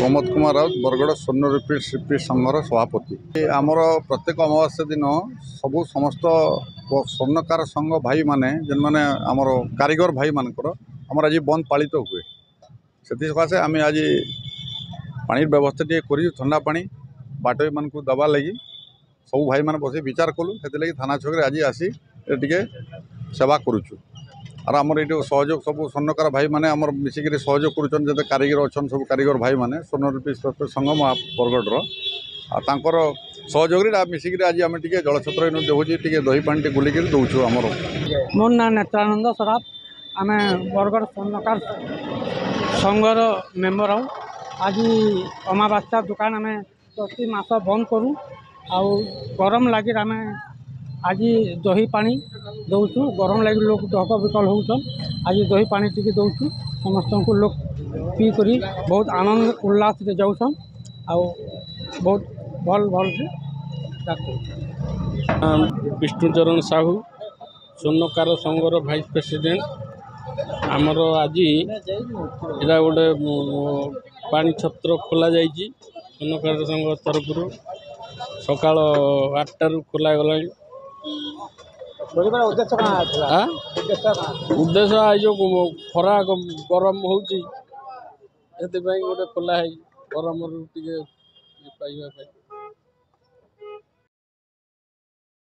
प्रमोद कुमार राउत बरगड़ स्वर्णरूपी शिल्पी संघर सभापति आमर प्रत्येक अमावास्या दिन सबू समस्त स्वर्णकार संघ भाई माने जेन माने आमर कारीगर भाई मानकर आमर आज बंद पालित हुए से सकाशे आम आज पानी व्यवस्था टे कर ठंडा पानी बाटोई मान को दबा लगी सब भाई मैंने बस विचार कलु से थाना छक आज आसी टे सेवा करुचु और आमर ये सहयोग सब स्वर्णकार भाई मैंने आमर मिसिक सहयोग कर कारीगर अच्छा सब कारीगर भाई मैंने स्वर्णरूपी संघ बरगढ़ आर सहयोग मिसिक आज आम टे जलछत्र देखुची टे दही पानी टे गुलिक दौचु आमर मोर ना नेत्रानंद सराफ आम बरगढ़ स्वर्णकार संघर मेम्बर हूँ। आज अमावास्या दुकान आम प्रति मास बंद करूँ आउ गरम लगे आम आज दही पानी दौचु गरम लगे लोग डक विकल होचन आज दही पानी टी दौचु समस्त को लोग पी करी बहुत आनंद उल्लास रे जाऊन आउ बहुत भल भल से विष्णुचरण साहू स्वर्णकार संघर भाइस प्रेसिडेंट आमर आज एटा गोटे पानी छत्र खोल जाइए स्वर्णकार संघ तरफ सका 8टारू खोल गला उद्देश्य आज जो खरा गरम होती गोटे खोला है गरम टे पाइबा